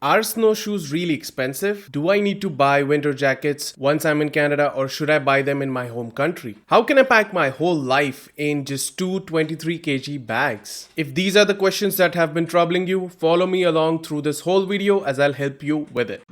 Are snowshoes really expensive? Do I need to buy winter jackets once I'm in Canada, or should I buy them in my home country? How can I pack my whole life in just two 23 kg bags? If these are the questions that have been troubling you, follow me along through this whole video as I'll help you with it.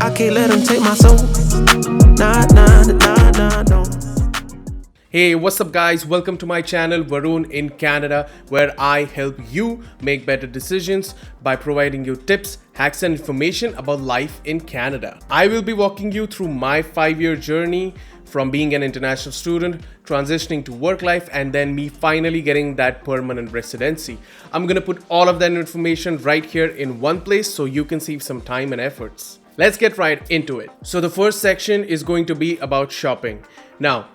I can't let them take my soul. Nah, nah, nah, nah, no. Hey, what's up guys? Welcome to my channel Varun in Canada, where I help you make better decisions by providing you tips, hacks and information about life in Canada. I will be walking you through my 5-year journey from being an international student, transitioning to work life, and then me finally getting that permanent residency. I'm gonna put all of that information right here in one place so you can save some time and efforts. Let's get right into it. So the first section is going to be about shopping. Now,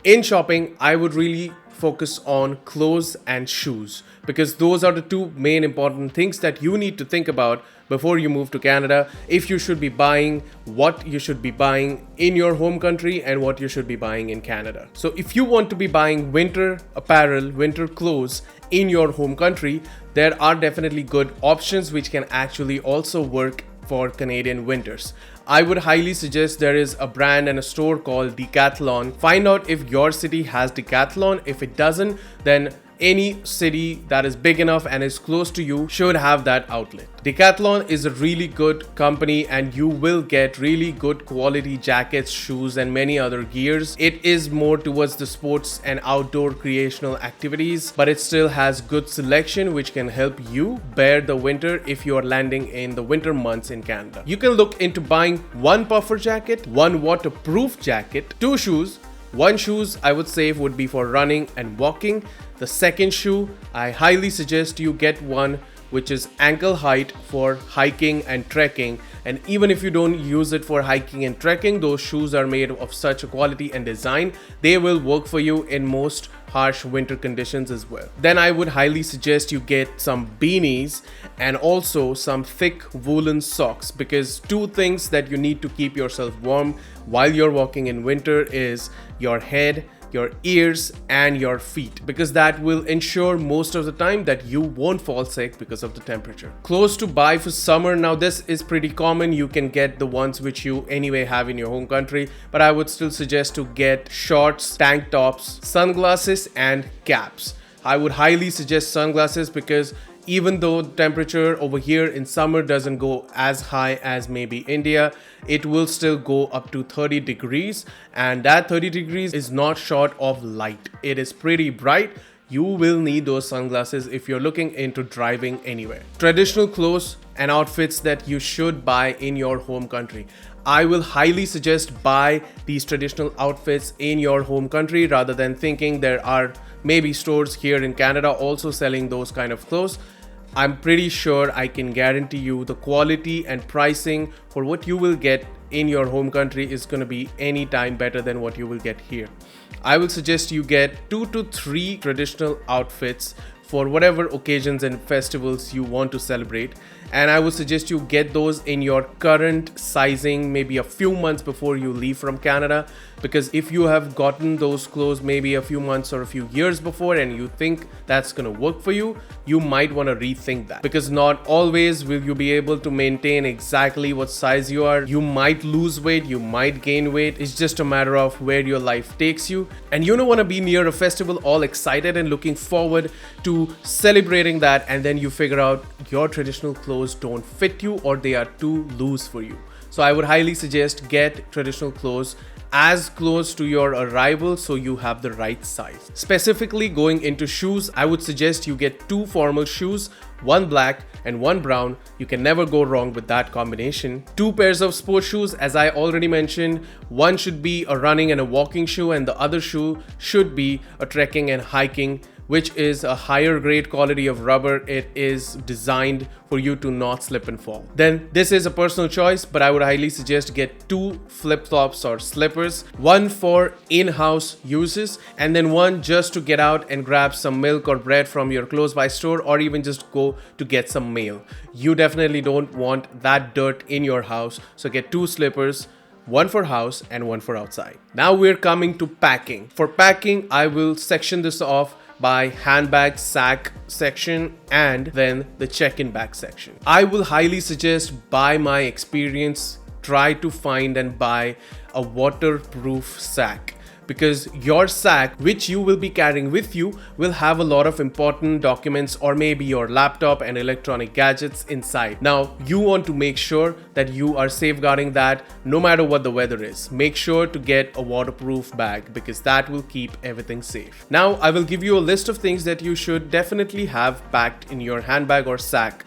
in shopping, I would really focus on clothes and shoes because those are the two main important things that you need to think about before you move to Canada. If you should be buying, what you should be buying in your home country and what you should be buying in Canada. So if you want to be buying winter apparel, winter clothes in your home country, there are definitely good options which can actually also work for Canadian winters. I would highly suggest there is a brand and a store called Decathlon. Find out if your city has Decathlon. If it doesn't, then any city that is big enough and is close to you should have that outlet. Decathlon is a really good company and you will get really good quality jackets, shoes and many other gears. It is more towards the sports and outdoor recreational activities, but it still has good selection which can help you bear the winter if you are landing in the winter months in Canada. You can look into buying one puffer jacket, one waterproof jacket, two shoes. One shoes I would say would be for running and walking. The second shoe, I highly suggest you get one which is ankle height for hiking and trekking. And even if you don't use it for hiking and trekking, those shoes are made of such a quality and design, they will work for you in most harsh winter conditions as well. Then I would highly suggest you get some beanies and also some thick woolen socks, because two things that you need to keep yourself warm while you're walking in winter is your head, your ears and your feet, because that will ensure most of the time that you won't fall sick because of the temperature. Clothes to buy for summer. Now this is pretty common. You can get the ones which you anyway have in your home country, but I would still suggest to get shorts, tank tops, sunglasses and caps. I would highly suggest sunglasses because even though the temperature over here in summer doesn't go as high as maybe India, it will still go up to 30 degrees, and that 30 degrees is not short of light. It is pretty bright. You will need those sunglasses if you're looking into driving anywhere. Traditional clothes and outfits that you should buy in your home country. I will highly suggest buy these traditional outfits in your home country rather than thinking there are maybe stores here in Canada also selling those kind of clothes. I'm pretty sure I can guarantee you the quality and pricing for what you will get in your home country is going to be any time better than what you will get here. I will suggest you get 2 to 3 traditional outfits for whatever occasions and festivals you want to celebrate, and I would suggest you get those in your current sizing maybe a few months before you leave from Canada, because if you have gotten those clothes maybe a few months or a few years before and you think that's gonna work for you, you might want to rethink that, because not always will you be able to maintain exactly what size you are. You might lose weight, you might gain weight. It's just a matter of where your life takes you, and you don't want to be near a festival all excited and looking forward to celebrating that, and then you figure out your traditional clothes don't fit you or they are too loose for you. So I would highly suggest get traditional clothes as close to your arrival so you have the right size. Specifically going into shoes, I would suggest you get 2 formal shoes, one black and one brown. You can never go wrong with that combination. 2 pairs of sports shoes, as I already mentioned. One should be a running and a walking shoe, and the other shoe should be a trekking and hiking, which is a higher grade quality of rubber. It is designed for you to not slip and fall. Then this is a personal choice, but I would highly suggest get 2 flip-flops or slippers, one for in-house uses and then one just to get out and grab some milk or bread from your close by store, or even just go to get some mail. You definitely don't want that dirt in your house, so get 2 slippers, one for house and one for outside. Now we're coming to packing. For packing, I will section this off by handbag, sack section, and then the check-in bag section. I will highly suggest, by my experience, try to find and buy a waterproof sack, because your sack, which you will be carrying with you, will have a lot of important documents or maybe your laptop and electronic gadgets inside. Now, you want to make sure that you are safeguarding that no matter what the weather is. Make sure to get a waterproof bag because that will keep everything safe. Now, I will give you a list of things that you should definitely have packed in your handbag or sack.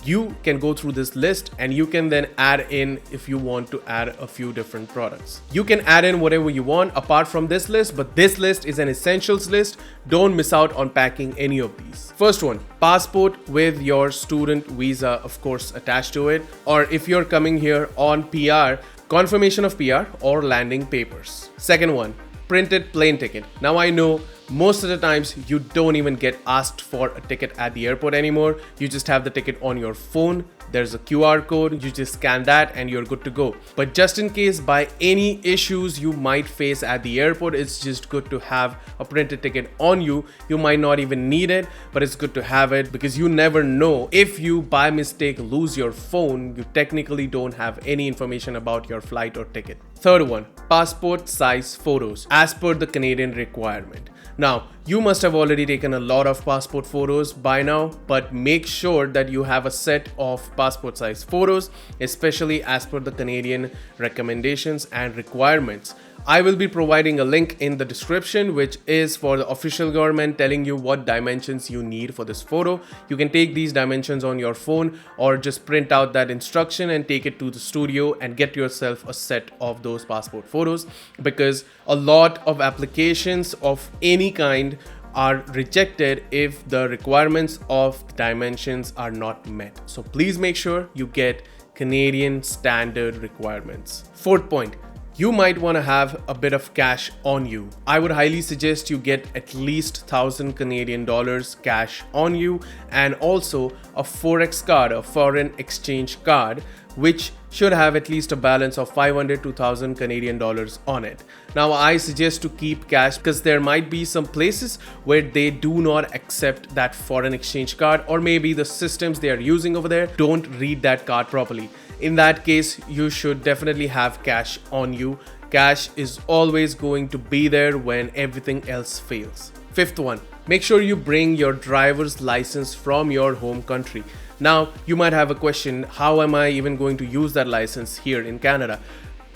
You can go through this list and you can then add in if you want to add a few different products. You can add in whatever you want apart from this list, but this list is an essentials list. Don't miss out on packing any of these. First one, passport with your student visa, of course, attached to it. Or if you're coming here on PR, confirmation of PR or landing papers. Second one, printed plane ticket. Now I know most of the times you don't even get asked for a ticket at the airport anymore. You just have the ticket on your phone. There's a QR code, you just scan that and you're good to go. But just in case by any issues you might face at the airport, it's just good to have a printed ticket on you. You might not even need it, but it's good to have it because you never know. If you by mistake lose your phone, you technically don't have any information about your flight or ticket. Third one, passport size photos as per the Canadian requirement. Now, you must have already taken a lot of passport photos by now, but make sure that you have a set of passport size photos, especially as per the Canadian recommendations and requirements. I will be providing a link in the description, which is for the official government telling you what dimensions you need for this photo. You can take these dimensions on your phone or just print out that instruction and take it to the studio and get yourself a set of those passport photos, because a lot of applications of any kind are rejected if the requirements of dimensions are not met. So please make sure you get Canadian standard requirements. Fourth point, you might want to have a bit of cash on you. I would highly suggest you get at least 1,000 Canadian dollars cash on you, and also a Forex card, a foreign exchange card, which should have at least a balance of 500 to 1,000 Canadian dollars on it. Now, I suggest to keep cash because there might be some places where they do not accept that foreign exchange card, or maybe the systems they are using over there don't read that card properly. In that case, you should definitely have cash on you. Cash is always going to be there when everything else fails. Fifth one, make sure you bring your driver's license from your home country. Now, you might have a question, how am I even going to use that license here in Canada?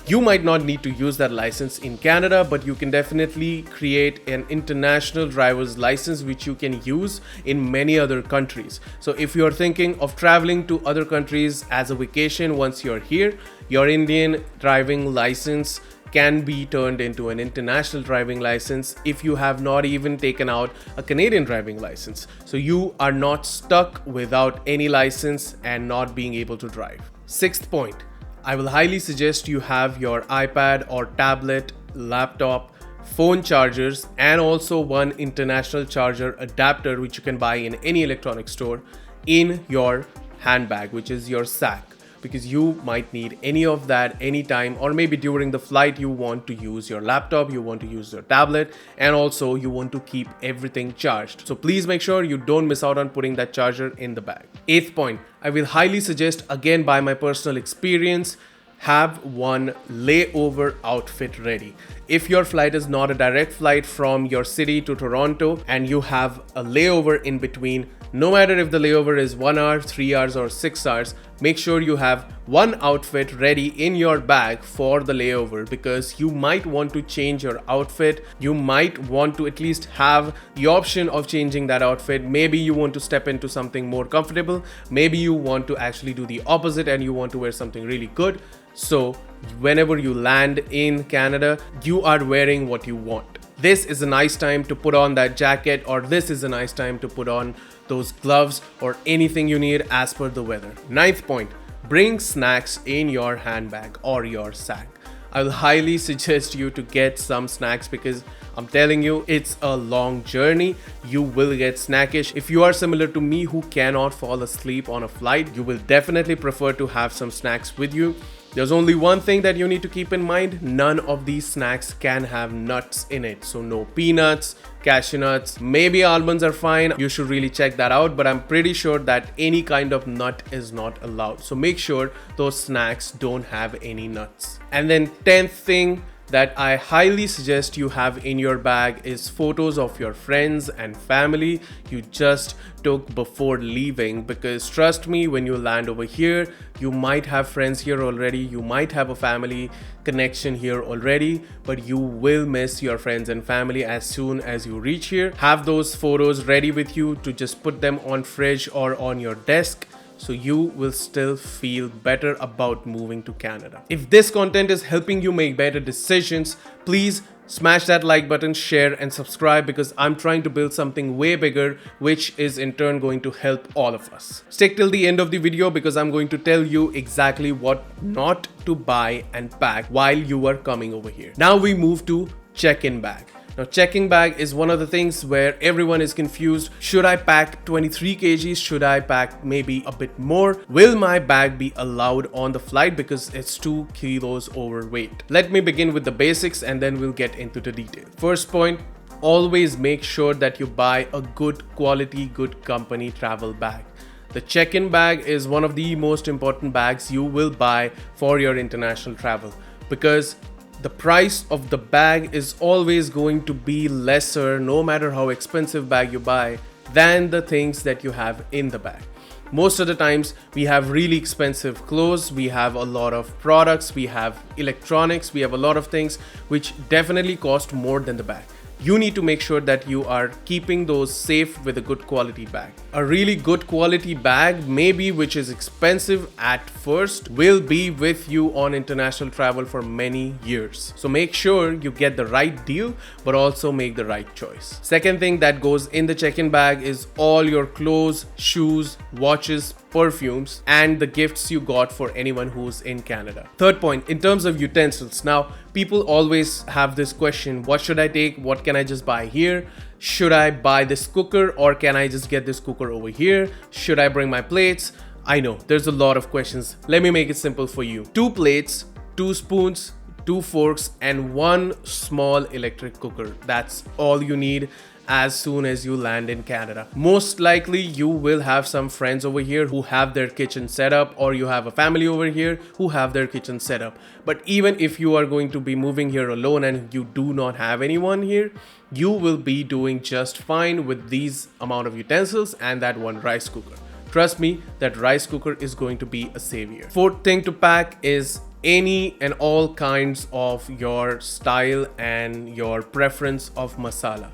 You might not need to use that license in Canada, but you can definitely create an international driver's license which you can use in many other countries. So if you're thinking of traveling to other countries as a vacation once you're here, your Indian driving license can be turned into an international driving license if you have not even taken out a Canadian driving license. So you are not stuck without any license and not being able to drive. Sixth point, I will highly suggest you have your iPad or tablet, laptop, phone chargers, and also one international charger adapter which you can buy in any electronic store in your handbag, which is your sack, because you might need any of that anytime, or maybe during the flight you want to use your laptop, you want to use your tablet, and also you want to keep everything charged. So please make sure you don't miss out on putting that charger in the bag. Eighth point, I will highly suggest, again by my personal experience, have one layover outfit ready. If your flight is not a direct flight from your city to Toronto and you have a layover in between, no matter if the layover is 1 hour, 3 hours, or 6 hours, make sure you have one outfit ready in your bag for the layover, because you might want to change your outfit. You might want to at least have the option of changing that outfit. Maybe you want to step into something more comfortable. Maybe you want to actually do the opposite and you want to wear something really good. So whenever you land in Canada, you are wearing what you want. This is a nice time to put on that jacket, or this is a nice time to put on those gloves or anything you need as per the weather. Ninth point, bring snacks in your handbag or your sack. I will highly suggest you to get some snacks, because I'm telling you, it's a long journey. You will get snackish. If you are similar to me who cannot fall asleep on a flight, you will definitely prefer to have some snacks with you. There's only one thing that you need to keep in mind: none of these snacks can have nuts in it. So no peanuts, cashew nuts, maybe almonds are fine. You should really check that out, but I'm pretty sure that any kind of nut is not allowed. So make sure those snacks don't have any nuts. And then 10th thing that I highly suggest you have in your bag is photos of your friends and family you just took before leaving, because trust me, when you land over here, you might have friends here already, you might have a family connection here already, but you will miss your friends and family as soon as you reach here. Have those photos ready with you to just put them on fridge or on your desk, so you will still feel better about moving to Canada. If this content is helping you make better decisions, please smash that like button, share and subscribe, because I'm trying to build something way bigger, which is in turn going to help all of us. Stick till the end of the video, because I'm going to tell you exactly what not to buy and pack while you are coming over here. Now we move to check-in bag. Now, checking bag is one of the things where everyone is confused. Should I pack 23 kgs? Should I pack maybe a bit more? Will my bag be allowed on the flight because it's 2 kilos overweight? Let me begin with the basics and then we'll get into the detail. First point, always make sure that you buy a good quality, good company travel bag. The check-in bag is one of the most important bags you will buy for your international travel, because the price of the bag is always going to be lesser, no matter how expensive bag you buy, than the things that you have in the bag. Most of the times we have really expensive clothes, we have a lot of products, we have electronics, we have a lot of things which definitely cost more than the bag. You need to make sure that you are keeping those safe with a good quality bag. A really good quality bag, maybe which is expensive at first, will be with you on international travel for many years. So make sure you get the right deal, but also make the right choice. Second thing that goes in the check-in bag is all your clothes, shoes, watches, perfumes, and the gifts you got for anyone who's in Canada. Third point, in terms of utensils. Now, people always have this question: what should I take? What can I just buy here? Should I buy this cooker, or can I just get this cooker over here? Should I bring my plates? I know there's a lot of questions. Let me make it simple for you. 2 plates, 2 spoons, 2 forks, and 1 small electric cooker. That's all you need as soon as you land in Canada. Most likely you will have some friends over here who have their kitchen set up, or you have a family over here who have their kitchen set up. But even if you are going to be moving here alone and you do not have anyone here, you will be doing just fine with these amount of utensils and that 1 rice cooker. Trust me, that rice cooker is going to be a savior. Fourth thing to pack is any and all kinds of your style and your preference of masala.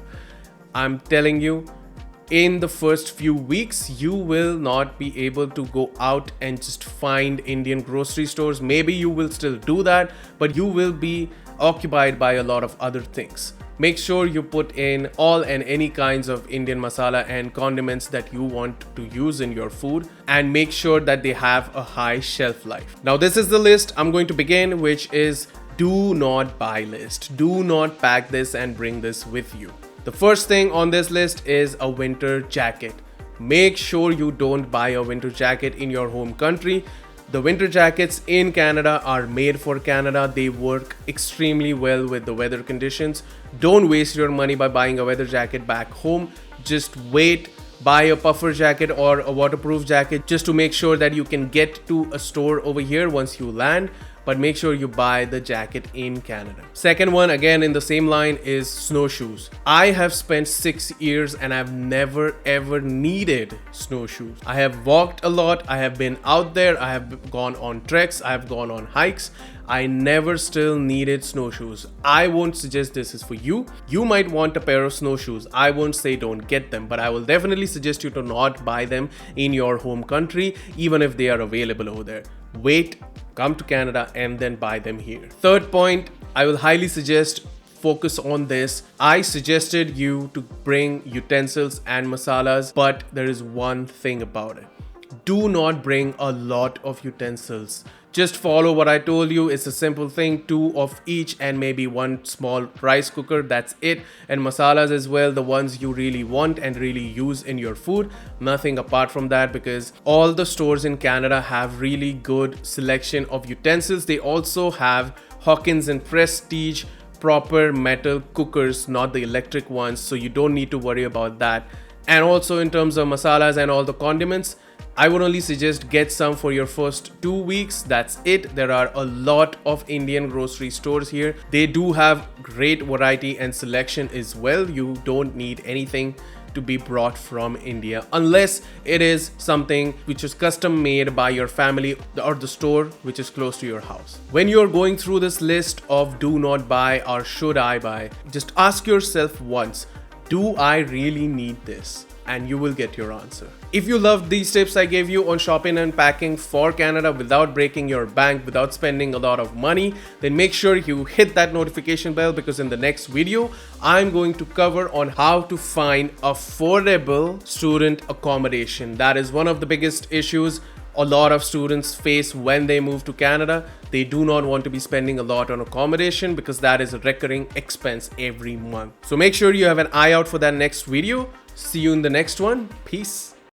I'm telling you, in the first few weeks, you will not be able to go out and just find Indian grocery stores. Maybe you will still do that, but you will be occupied by a lot of other things. Make sure you put in all and any kinds of Indian masala and condiments that you want to use in your food, and make sure that they have a high shelf life. Now, this is the list I'm going to begin, which is do not buy list. Do not pack this and bring this with you. The first thing on this list is a winter jacket. Make sure you don't buy a winter jacket in your home country. The winter jackets in Canada are made for Canada. They work extremely well with the weather conditions. Don't waste your money by buying a weather jacket back home. Just wait, buy a puffer jacket or a waterproof jacket just to make sure that you can get to a store over here once you land. But make sure you buy the jacket in Canada. Second one, again in the same line, is snowshoes. I have spent 6 years and I've never ever needed snowshoes. I have walked a lot, I have been out there, I have gone on treks, I have gone on hikes. I never still needed snowshoes. I won't suggest this is for you. You might want a pair of snowshoes. I won't say don't get them, but I will definitely suggest you to not buy them in your home country, even if they are available over there. Wait, come to Canada and then buy them here. Third point, I will highly suggest focus on this. I suggested you to bring utensils and masalas, but there is one thing about it. Do not bring a lot of utensils. Just follow what I told you. It's a simple thing, 2 of each and maybe 1 small rice cooker. That's it. And masalas as well, the ones you really want and really use in your food. Nothing apart from that, because all the stores in Canada have really good selection of utensils. They also have Hawkins and Prestige proper metal cookers, not the electric ones, so you don't need to worry about that. And also in terms of masalas and all the condiments, I would only suggest get some for your first 2 weeks. That's it. There are a lot of Indian grocery stores here. They do have great variety and selection as well. You don't need anything to be brought from India unless it is something which is custom made by your family or the store which is close to your house. When you're going through this list of do not buy or should I buy, just ask yourself once, do I really need this? And you will get your answer. If you loved these tips I gave you on shopping and packing for Canada without breaking your bank, without spending a lot of money, then make sure you hit that notification bell, because in the next video, I'm going to cover on how to find affordable student accommodation. That is one of the biggest issues a lot of students face when they move to Canada. They do not want to be spending a lot on accommodation because that is a recurring expense every month. So make sure you have an eye out for that next video. See you in the next one. Peace.